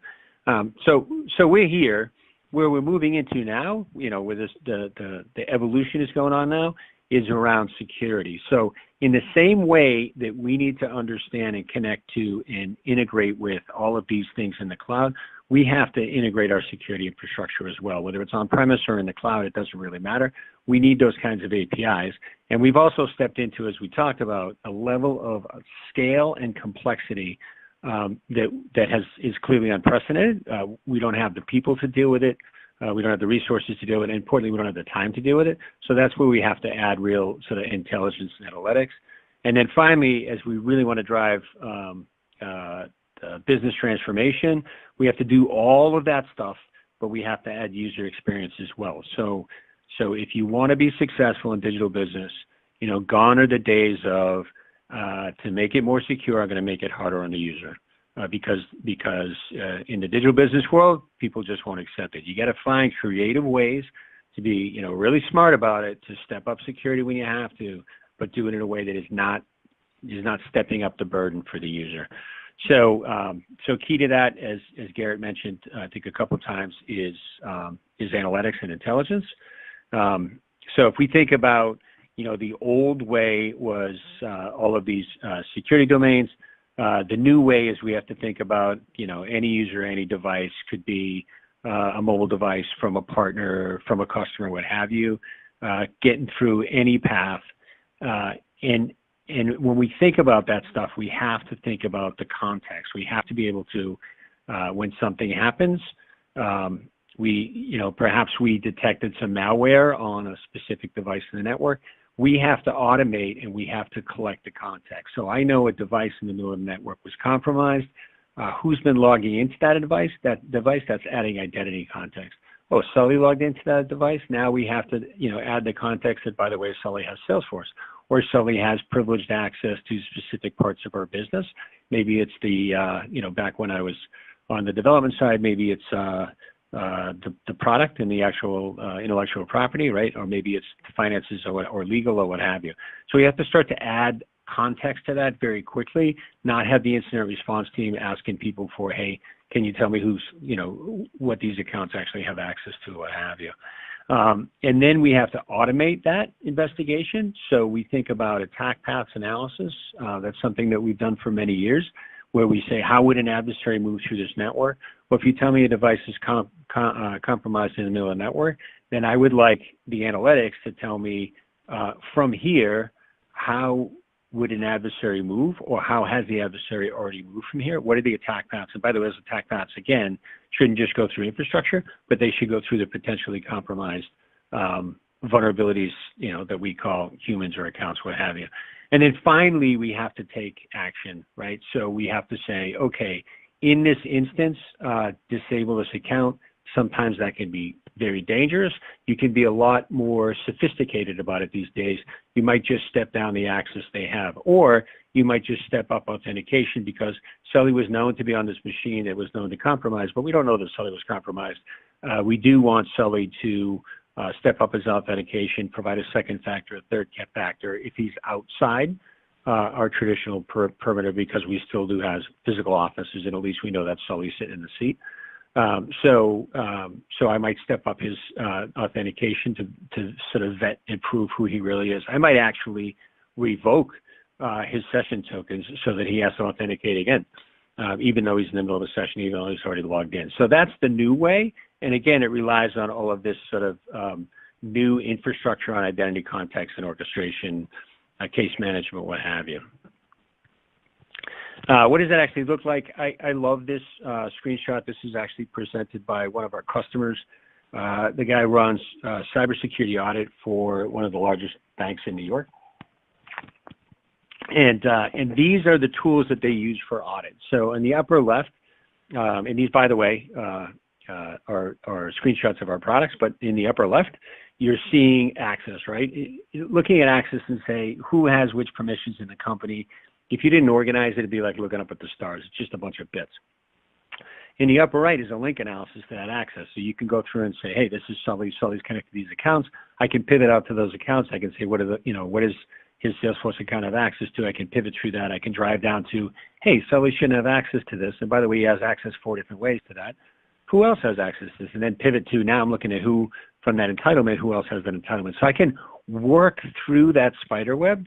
So we're here. Where we're moving into now, where the evolution is going on now, is around security. So in the same way that we need to understand and connect to and integrate with all of these things in the cloud, we have to integrate our security infrastructure as well. Whether it's on-premise or in the cloud, it doesn't really matter. We need those kinds of APIs. And we've also stepped into, as we talked about, a level of scale and complexity that is clearly unprecedented. We don't have the people to deal with it. We don't have the resources to deal with it. And importantly, we don't have the time to deal with it. So that's where we have to add real sort of intelligence and analytics. And then finally, as we really want to drive business transformation, we have to do all of that stuff, but we have to add user experience as well. So if you want to be successful in digital business, gone are the days of to make it more secure, I'm going to make it harder on the user. Because in the digital business world, people just won't accept it. You got to find creative ways to be, really smart about it, to step up security when you have to, but do it in a way that is not stepping up the burden for the user. So key to that, as Garrett mentioned, I think a couple of times, is analytics and intelligence. So if we think about, the old way was all of these security domains. The new way is we have to think about, any user, any device could be a mobile device from a partner, from a customer, what have you, getting through any path. And when we think about that stuff, we have to think about the context. We have to be able to, when something happens, perhaps we detected some malware on a specific device in the network. We have to automate and we have to collect the context. So I know a device in the middle of the network was compromised. Who's been logging into that device? That device, that's adding identity context. Oh, Sully logged into that device. Now we have to, add the context that, by the way, Sully has Salesforce, or Sully has privileged access to specific parts of our business. Maybe it's the, back when I was on the development side, maybe it's the product and the actual intellectual property, right? Or maybe it's finances or legal or what have you. So we have to start to add context to that very quickly, not have the incident response team asking people for, hey, can you tell me who's, what these accounts actually have access to, what have you. And then we have to automate that investigation. So we think about attack paths analysis. That's something that we've done for many years. where we say, how would an adversary move through this network? Well, if you tell me a device is compromised in the middle of the network, then I would like the analytics to tell me from here, how would an adversary move, or how has the adversary already moved from here? What are the attack paths? And by the way, those attack paths, again, shouldn't just go through infrastructure, but they should go through the potentially compromised vulnerabilities, that we call humans or accounts, what have you. And then finally, we have to take action, right? So we have to say, okay, in this instance, disable this account. Sometimes that can be very dangerous. You can be a lot more sophisticated about it these days. You might just step down the access they have, or you might just step up authentication because Sully was known to be on this machine that was known to compromise, but we don't know that Sully was compromised. We do want Sully to step up his authentication, provide a second factor, a third factor if he's outside our traditional perimeter, because we still do have physical offices, and at least we know that Sully's sitting in the seat. So I might step up his authentication to sort of vet and prove who he really is. I might actually revoke his session tokens so that he has to authenticate again, even though he's in the middle of a session, even though he's already logged in. So that's the new way. And again, it relies on all of this sort of new infrastructure on identity context and orchestration, case management, what have you. What does that actually look like? I love this screenshot. This is actually presented by one of our customers. The guy runs cybersecurity audit for one of the largest banks in New York. And these are the tools that they use for audit. So in the upper left, and these, by the way, are screenshots of our products, but in the upper left, you're seeing access, right? Looking at access and say, who has which permissions in the company. If you didn't organize it, it'd be like looking up at the stars. It's just a bunch of bits. In the upper right is a link analysis to that access. So you can go through and say, hey, this is Sully. Sully's connected to these accounts. I can pivot out to those accounts. I can say, what is his Salesforce account have access to? I can pivot through that. I can drive down to, hey, Sully shouldn't have access to this. And by the way, he has access 4 different ways to that. Who else has access to this? And then pivot to, now I'm looking at who from that entitlement, who else has that entitlement. So I can work through that spider web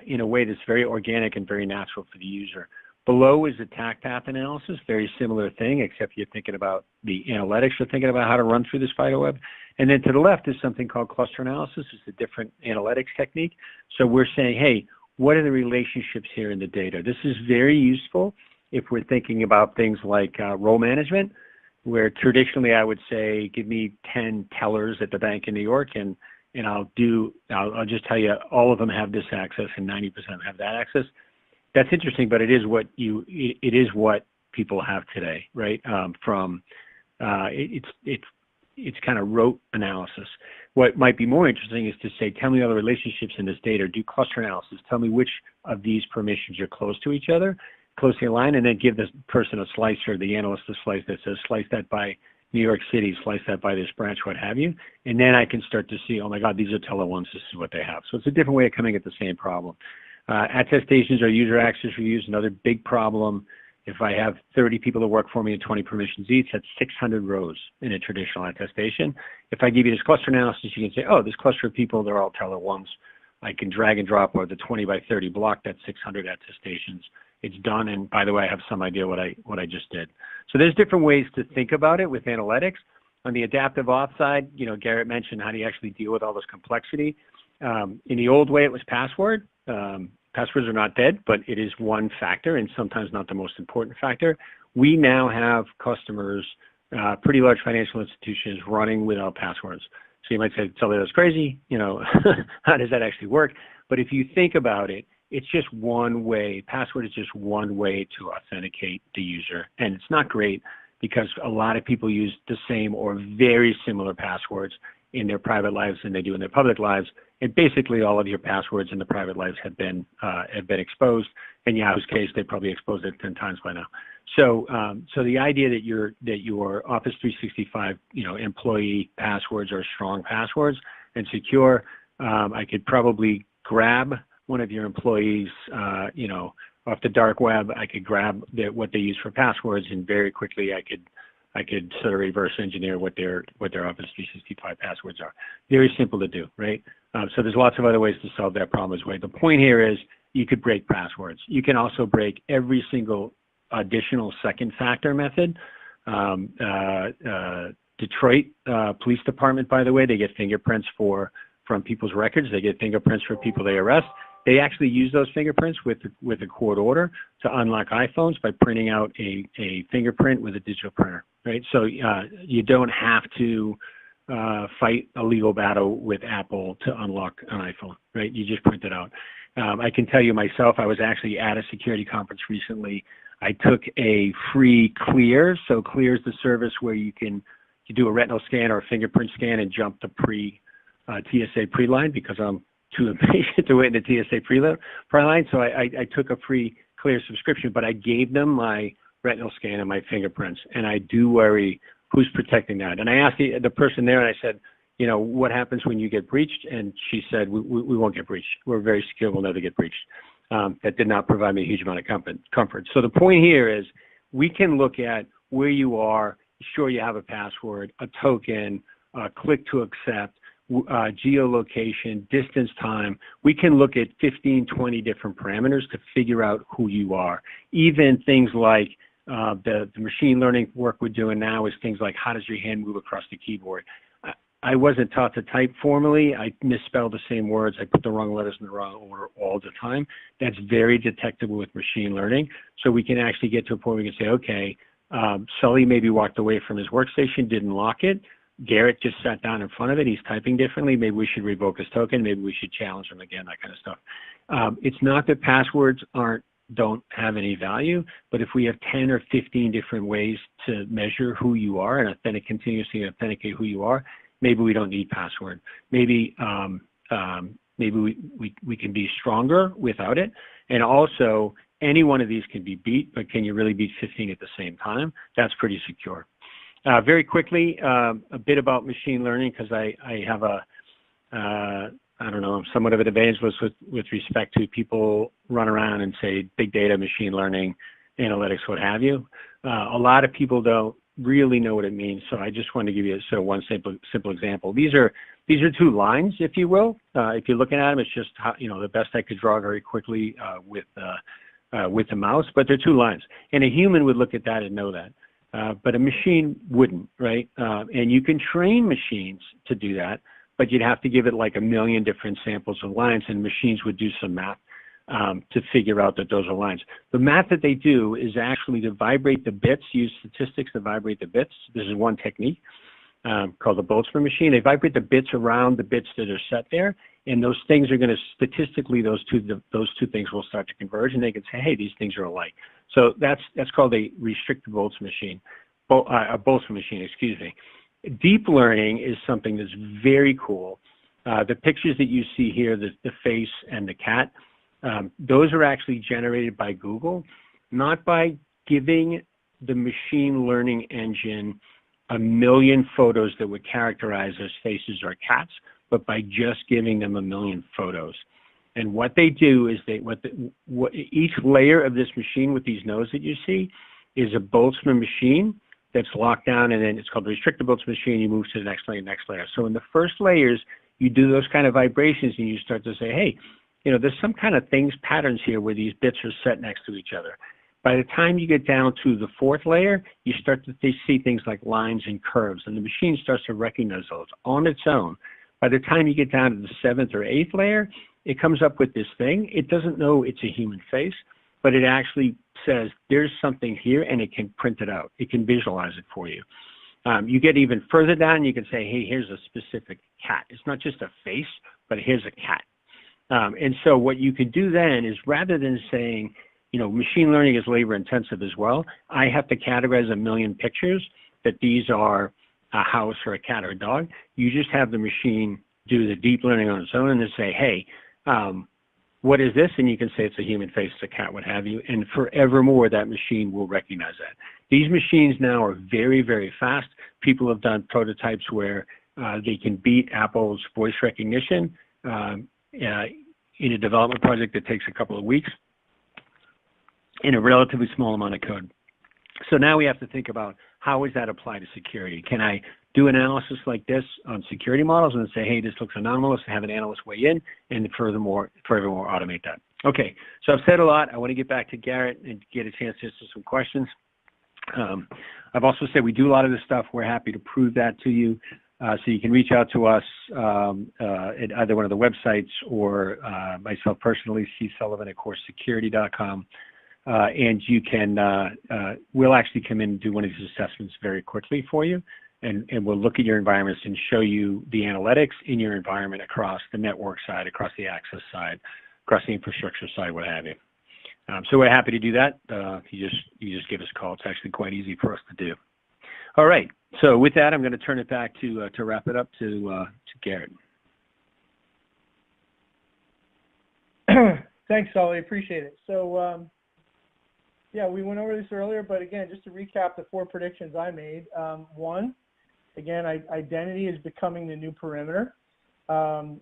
in a way that's very organic and very natural for the user. Below is attack path analysis, very similar thing, except you're thinking about the analytics, you're thinking about how to run through the spider web. And then to the left is something called cluster analysis. It's a different analytics technique. So we're saying, hey, what are the relationships here in the data? This is very useful if we're thinking about things like role management, where traditionally I would say, give me 10 tellers at the bank in New York, and I'll just tell you all of them have this access and 90% have that access. That's interesting, but it is what people have today, right? It's kind of rote analysis. What might be more interesting is to say, tell me all the relationships in this data, do cluster analysis, tell me which of these permissions are close to each other, closely aligned, and then give this person a slicer, the analyst a slice that says, slice that by New York City, slice that by this branch, what have you. And then I can start to see, oh my God, these are teller ones, this is what they have. So it's a different way of coming at the same problem. Attestations or user access reviews, another big problem. If I have 30 people that work for me and 20 permissions each, that's 600 rows in a traditional attestation. If I give you this cluster analysis, you can say, oh, this cluster of people, they're all teller ones. I can drag and drop, or the 20 by 30 block, that's 600 attestations. It's done, and by the way, I have some idea what I just did. So there's different ways to think about it with analytics. On the adaptive auth side, Garrett mentioned how do you actually deal with all this complexity. In the old way, it was password. Passwords are not dead, but it is one factor and sometimes not the most important factor. We now have customers, pretty large financial institutions running without passwords. So you might say, Sully, that's crazy. How does that actually work? But if you think about it, it's just one way. Password is just one way to authenticate the user. And it's not great because a lot of people use the same or very similar passwords in their private lives than they do in their public lives. And basically all of your passwords in the private lives have been exposed. In Yahoo's case, they probably exposed it 10 times by now. So the idea that your Office 365 employee passwords are strong passwords and secure, I could probably grab one of your employees, off the dark web. I could grab what they use for passwords, and very quickly I could sort of reverse engineer what their Office 365 passwords are. Very simple to do, right? So there's lots of other ways to solve that problem as well. The point here is you could break passwords. You can also break every single additional second factor method. Detroit Police Department, by the way, they get fingerprints from people's records. They get fingerprints for people they arrest. They actually use those fingerprints with a court order to unlock iPhones by printing out a fingerprint with a digital printer, right? So you don't have to fight a legal battle with Apple to unlock an iPhone, right? You just print it out. I can tell you myself, I was actually at a security conference recently. I took a free Clear. So Clear is the service where you do a retinal scan or a fingerprint scan and jump to TSA pre-line, because I'm too impatient to wait in the TSA pre-line. So I took a free Clear subscription, but I gave them my retinal scan and my fingerprints. And I do worry who's protecting that. And I asked the person there, and I said, you know, what happens when you get breached? And she said, we won't get breached. We're very secure. We'll never get breached. That did not provide me a huge amount of comfort. So the point here is we can look at where you are, sure you have a password, a token, click to accept, geolocation, distance, time. We can look at 15, 20 different parameters to figure out who you are. Even things like the machine learning work we're doing now is things like, how does your hand move across the keyboard? I wasn't taught to type formally. I misspelled the same words. I put the wrong letters in the wrong order all the time. That's very detectable with machine learning. So we can actually get to a point where we can say, okay, Sully maybe walked away from his workstation, didn't lock it. Garrett just sat down in front of it. He's typing differently. Maybe we should revoke his token. Maybe we should challenge him again, that kind of stuff. It's not that passwords don't have any value, but if we have 10 or 15 different ways to measure who you are and continuously authenticate who you are, maybe we don't need password. Maybe we can be stronger without it. And also, any one of these can be beat, but can you really beat 15 at the same time? That's pretty secure. Very quickly, a bit about machine learning, because I have I don't know, I'm somewhat of an evangelist with respect to people run around and say big data, machine learning, analytics, what have you. A lot of people don't really know what it means, so I just want to give you one simple example. These are two lines, if you will. If you're looking at them, it's just how, the best I could draw very quickly with the mouse, but they're two lines. And a human would look at that and know that, but a machine wouldn't, right? And you can train machines to do that, but you'd have to give it like 1 million different samples of lines, and machines would do some math to figure out that those are lines. The math that they do is actually to vibrate the bits, use statistics to vibrate the bits. This is one technique called the Boltzmann machine. They vibrate the bits around the bits that are set there, and those things are going to statistically, those two things will start to converge, and they can say, hey, these things are alike. So that's called a restricted Boltzmann machine, a Boltzmann machine, excuse me. Deep learning is something that's very cool. The pictures that you see here, the face and the cat, those are actually generated by Google, not by giving the machine learning engine 1 million photos that would characterize as faces or cats, but by just giving them 1 million photos. And what they do is each layer of this machine with these nodes that you see is a Boltzmann machine that's locked down, and then it's called the restricted Boltzmann machine. You move to the next layer. So in the first layers, you do those kind of vibrations, and you start to say, hey, there's some kind of patterns here where these bits are set next to each other. By the time you get down to the fourth layer, you start to see things like lines and curves, and the machine starts to recognize those on its own. By the time you get down to the 7th or 8th layer, it comes up with this thing. It doesn't know it's a human face, but it actually says there's something here, and it can print it out. It can visualize it for you. You get even further down, you can say, hey, here's a specific cat. It's not just a face, but here's a cat. And so what you can do then is, rather than saying, machine learning is labor intensive as well, I have to categorize 1 million pictures that these are a house or a cat or a dog. You just have the machine do the deep learning on its own and then say, hey, what is this? And you can say it's a human face, it's a cat, what have you. And forevermore, that machine will recognize that. These machines now are very, very fast. People have done prototypes where they can beat Apple's voice recognition in a development project that takes a couple of weeks in a relatively small amount of code. So now we have to think about, how is that applied to security? Can I do analysis like this on security models and say, hey, this looks anomalous, have an analyst weigh in, and furthermore automate that? Okay, so I've said a lot. I want to get back to Garrett and get a chance to answer some questions. I've also said we do a lot of this stuff. We're happy to prove that to you. So you can reach out to us at either one of the websites or myself personally, csullivan@coresecurity.com. And you can, we'll actually come in and do one of these assessments very quickly for you. And we'll look at your environments and show you the analytics in your environment across the network side, across the access side, across the infrastructure side, what have you. So we're happy to do that. You just give us a call. It's actually quite easy for us to do. All right. So with that, I'm going to turn it back to wrap it up to Garrett. Thanks, Sully. Appreciate it. So, yeah, we went over this earlier, but again, just to recap the 4 predictions I made. One, again, identity is becoming the new perimeter. And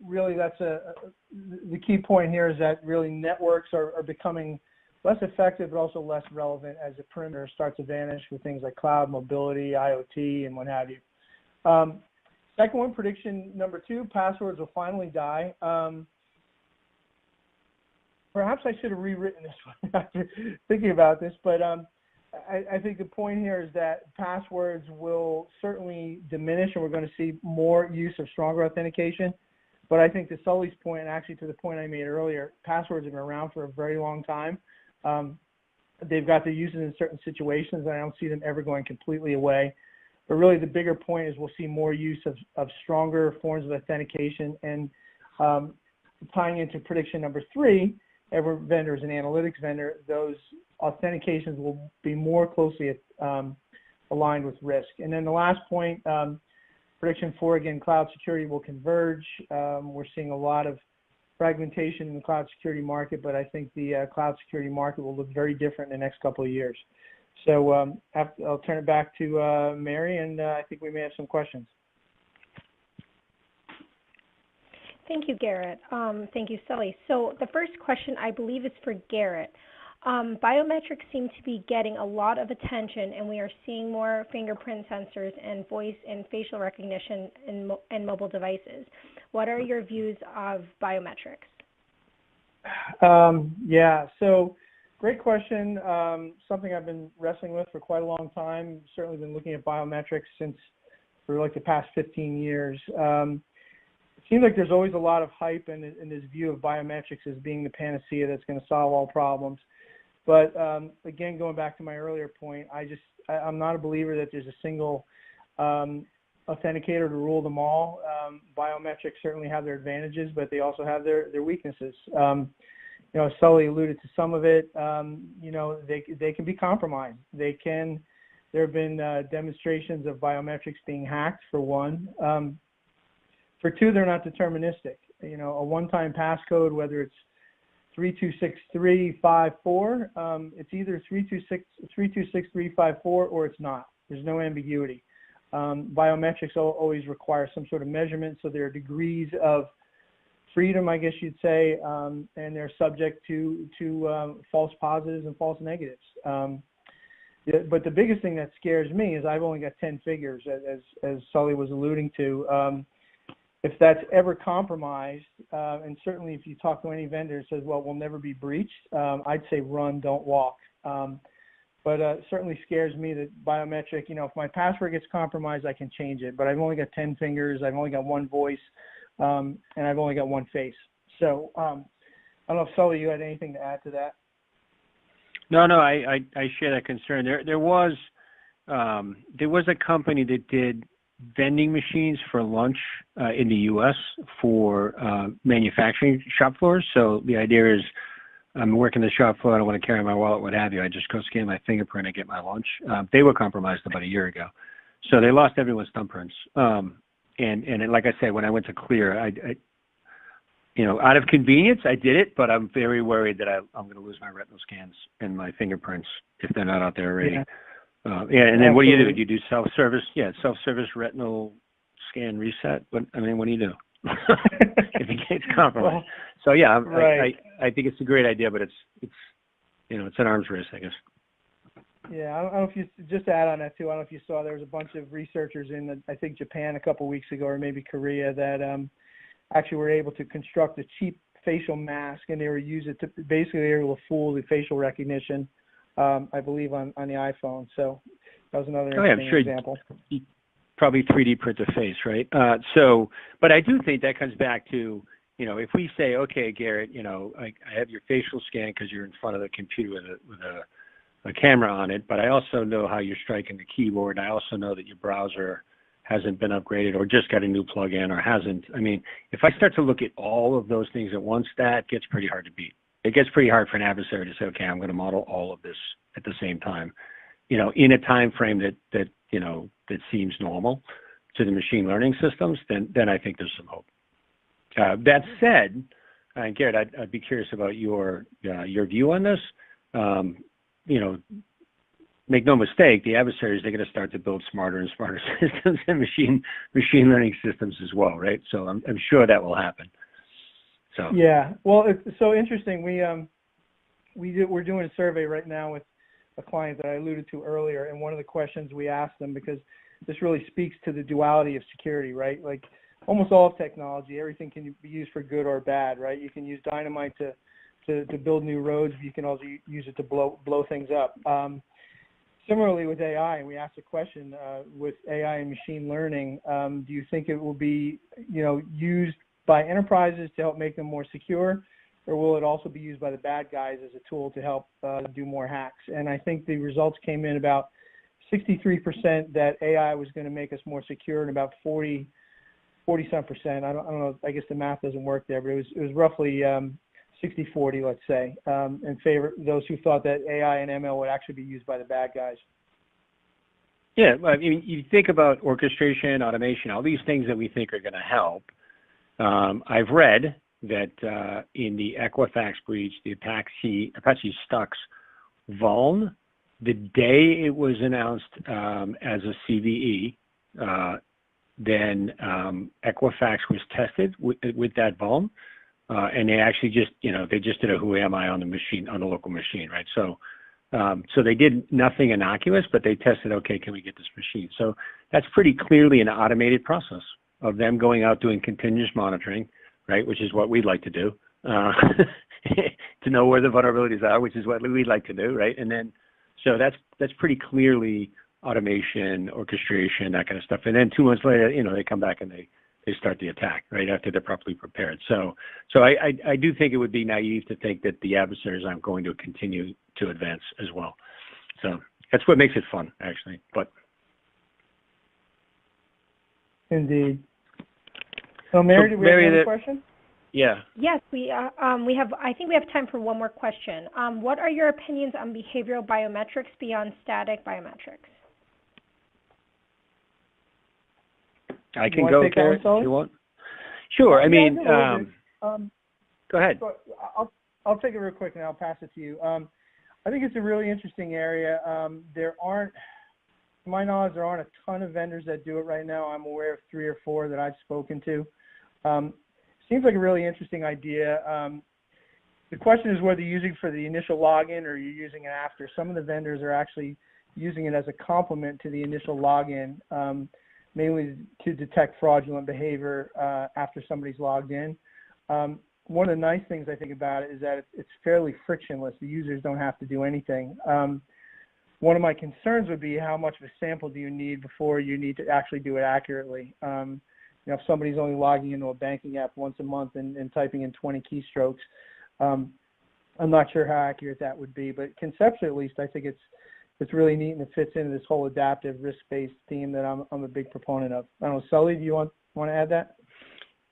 really that's the key point here is that really networks are becoming less effective, but also less relevant as the perimeter starts to vanish with things like cloud, mobility, IoT, and what have you. Second one, prediction number 2, passwords will finally die. Perhaps I should have rewritten this one after thinking about this, but I think the point here is that passwords will certainly diminish, and we're going to see more use of stronger authentication. But I think to Sully's point, and actually to the point I made earlier, passwords have been around for a very long time. They've got their uses in certain situations, and I don't see them ever going completely away. But really the bigger point is we'll see more use of stronger forms of authentication. And tying into prediction number 3, every vendor is an analytics vendor, those authentications will be more closely aligned with risk. And then the last point, prediction 4, again, cloud security will converge. We're seeing a lot of fragmentation in the cloud security market, but I think the cloud security market will look very different in the next couple of years. So I'll turn it back to Mary, and I think we may have some questions. Thank you, Garrett. Thank you, Sully. So the first question, I believe, is for Garrett. Biometrics seem to be getting a lot of attention, and we are seeing more fingerprint sensors and voice and facial recognition in mobile devices. What are your views of biometrics? Yeah, so great question. Something I've been wrestling with for quite a long time. Certainly been looking at biometrics for like the past 15 years. It seems like there's always a lot of hype in this view of biometrics as being the panacea that's going to solve all problems. But again, going back to my earlier point, I'm not a believer that there's a single authenticator to rule them all. Biometrics certainly have their advantages, but they also have their weaknesses. You know, Sully alluded to some of it. You know, they can be compromised. There have been demonstrations of biometrics being hacked, for one. For 2, they're not deterministic. You know, a one-time passcode, whether it's 326354, it's either 326354 or it's not. There's no ambiguity. Biometrics always require some sort of measurement, so there are degrees of freedom, I guess you'd say, and they're subject to false positives and false negatives. But the biggest thing that scares me is I've only got 10 figures, as Sully was alluding to. If that's ever compromised, and certainly if you talk to any vendor that says, well, we'll never be breached, I'd say run, don't walk. But it certainly scares me that biometric, you know, if my password gets compromised, I can change it. But I've only got 10 fingers, I've only got one voice, and I've only got one face. So I don't know if Sully, you had anything to add to that? No, I share that concern. There was a company that did vending machines for lunch in the U.S. for manufacturing shop floors. So the idea is I'm working the shop floor, I don't want to carry my wallet, what have you. I just go scan my fingerprint and get my lunch. They were compromised about a year ago. So they lost everyone's thumbprints. And like I said, when I went to clear, I you know, out of convenience, I did it, but I'm very worried that I'm going to lose my retinal scans and my fingerprints if they're not out there already. Yeah. And then what do you do? Do you do self-service? Yeah, self-service retinal scan reset. What do you do if it gets compromised? Well, so yeah, right. I think it's a great idea, but it's you know, it's an arms race, I guess. Yeah, I don't know if you, just to add on that too, I don't know if you saw there was a bunch of researchers in, I think, Japan a couple weeks ago, or maybe Korea, that actually were able to construct a cheap facial mask, and they were use it to basically they were able to fool the facial recognition, I believe on the iPhone. So that was another interesting example. Probably 3D print the face, right? But I do think that comes back to, if we say, okay, Garrett, I have your facial scan because you're in front of the computer with a camera on it, but I also know how you're striking the keyboard. I also know that your browser hasn't been upgraded or just got a new plugin or hasn't. I mean, if I start to look at all of those things at once, that gets pretty hard to beat. It gets pretty hard for an adversary to say, okay, I'm going to model all of this at the same time, in a time frame that seems normal to the machine learning systems, then I think there's some hope. That said, Garrett, I'd be curious about your view on this. Make no mistake, the adversaries, they're going to start to build smarter and smarter systems and machine learning systems as well, right? So I'm sure that will happen. So yeah, well, it's so interesting. We're doing a survey right now with a client that I alluded to earlier, and one of the questions we asked them, because this really speaks to the duality of security, right? Like almost all of technology, everything can be used for good or bad, right? You can use dynamite to build new roads, but you can also use it to blow things up. Similarly with AI, we asked a question, with AI and machine learning, do you think it will be, used by enterprises to help make them more secure, or will it also be used by the bad guys as a tool to help do more hacks? And I think the results came in about 63% that AI was going to make us more secure, and about 40-some percent. I don't know. I guess the math doesn't work there, but it was roughly 60-40, let's say, in favor those who thought that AI and ML would actually be used by the bad guys. Yeah, I mean, you think about orchestration, automation, all these things that we think are going to help. I've read that in the Equifax breach, the Apache Stux vuln, the day it was announced as a CVE, then Equifax was tested with that vuln. And they actually just, they just did a who am I on the machine, on the local machine, right? So they did nothing innocuous, but they tested, okay, can we get this machine? So that's pretty clearly an automated process of them going out doing continuous monitoring, right? Which is what we'd like to do, to know where the vulnerabilities are, which is what we'd like to do, right? And then, so that's pretty clearly automation, orchestration, that kind of stuff. And then 2 months later, they come back and they start the attack, right, after they're properly prepared. So I do think it would be naive to think that the adversaries aren't going to continue to advance as well. So that's what makes it fun, actually. But indeed. So Mary, do we have another question? Yeah. Yes, we have. I think we have time for one more question. What are your opinions on behavioral biometrics beyond static biometrics? I can go there if you want. Sure. I mean, go ahead. I'll take it real quick and I'll pass it to you. I think it's a really interesting area. There aren't, to my knowledge, there aren't a ton of vendors that do it right now. I'm aware of 3 or 4 that I've spoken to. Seems like a really interesting idea. The question is whether you're using it for the initial login or you're using it after. Some of the vendors are actually using it as a complement to the initial login, mainly to detect fraudulent behavior after somebody's logged in. One of the nice things I think about it is that it's fairly frictionless. The users don't have to do anything. One of my concerns would be how much of a sample do you need before you need to actually do it accurately. If somebody's only logging into a banking app once a month and typing in 20 keystrokes, I'm not sure how accurate that would be. But conceptually, at least, I think it's really neat, and it fits into this whole adaptive risk-based theme that I'm a big proponent of. I don't know, Sully, do you want to add that?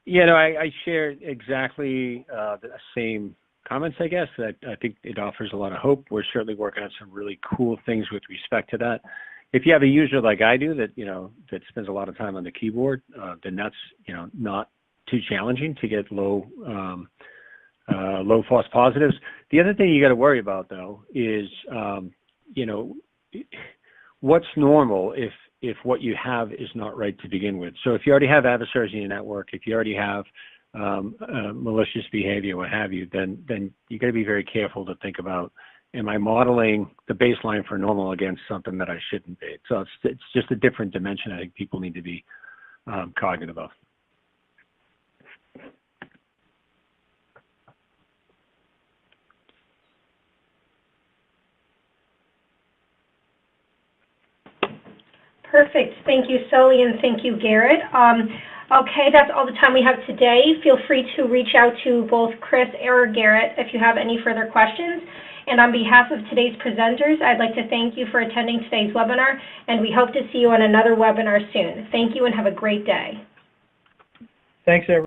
Yeah, no, I share exactly the same comments, I guess. I think it offers a lot of hope. We're certainly working on some really cool things with respect to that. If you have a user like I do that, that spends a lot of time on the keyboard, then that's, not too challenging to get low false positives. The other thing you got to worry about, though, is, what's normal if what you have is not right to begin with. So if you already have adversaries in your network, if you already have malicious behavior, what have you, then you got to be very careful to think about, am I modeling the baseline for normal against something that I shouldn't be? So it's just a different dimension I think people need to be cognizant of. Perfect. Thank you, Sully, and thank you, Garrett. Okay, that's all the time we have today. Feel free to reach out to both Chris or Garrett if you have any further questions. And on behalf of today's presenters, I'd like to thank you for attending today's webinar, and we hope to see you on another webinar soon. Thank you and have a great day. Thanks, everyone.